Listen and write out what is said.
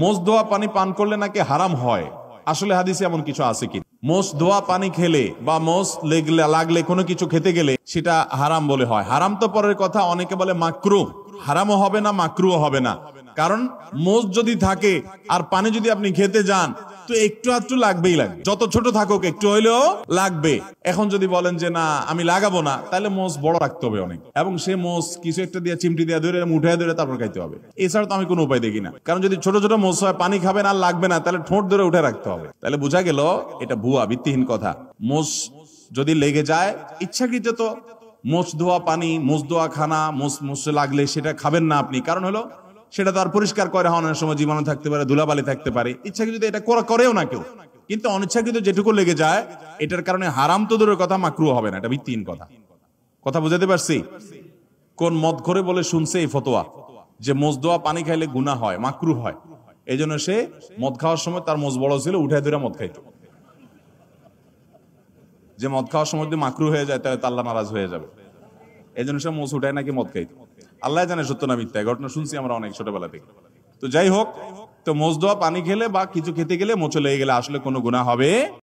মোষ ধোয়া পানি পান করলে নাকি হারাম হয়, আসলে হাদিসে এমন কিছু আছে কি? মোষ ধোয়া পানি খেলে বা মোষ লাগলে কোনো কিছু খেতে গেলে সেটা হারাম বলে হয়। হারাম তো পরের কথা, অনেকে বলে মাকরুহ। হারামও হবে না, মাকরুহও হবে না। কারণ মোষ যদি থাকে আর পানি যদি আপনি খেতে যান তো একটু আধটু লাগবেই লাগবে, যত ছোট থাকুক একটু হইলেও লাগবে। এখন যদি বলেন যে না আমি লাগাবো না, তাহলে মোষ বড় রাখতে হবে অনেক, এবং সে মোষ কিছু একটা দিয়ে চিমটি দিয়ে ধরে মুঠায় ধরে তারপর খাইতে হবে। এছাড়া তো আমি কোনো উপায় দেখি না। কারণ যদি ছোট ছোট মোষ হয়, পানি খাবেন আর লাগবে না, তাহলে ঠোঁট ধরে উঠে রাখতে হবে। তাহলে বোঝা গেল এটা ভুয়া, ভিত্তিহীন কথা। মোষ যদি লেগে যায় ইচ্ছাকৃত, তো মোষ ধোয়া পানি, মোষ ধোয়া খানা, মোষে লাগলে সেটা খাবেন না আপনি। কারণ হলো সেটা তো আর পরিষ্কার করে হওয়ার সময় জীবাণু থাকতে পারে, ধুলাবালি থাকতে পারে। ইচ্ছাকৃত এটা করেও না কেউ, কিন্তু অনিচ্ছাকৃত যেটুকু লেগে যায় এটার কারণে হারাম তো দূরের কথা, মাকরুহ হবে না। এটা ভিত্তিহীন কথা। কথা বুঝাতে পারছি? কোন মদ করে বলে শুনছে এই ফতোয়া যে মোষ ধোয়া পানি খাইলে গুনাহ হয়, মাকরুহ হয়। এই জন্য সে মদ খাওয়ার সময় তার মোষ বড় ছিল, উঠে ধরে মদ খাইত। যে মদ খাওয়ার সময় যদি মাকরুহ হয়ে যায় তাহলে আল্লাহ নারাজ হয়ে যাবে। এই জন্য সে মোষ উঠায় নাকি মদ খাইত। আল্লাহ জানে সত্য না মিথ্যা, ঘটনা শুনছি আমরা অনেক ছোটবেলা থেকে। তো যাই হোক, তো মোষ ধোয়া পানি খেলে বা কিছু খেতে গেলে মোচে লেগে গেলে আসলে কোনো গুনাহ হবে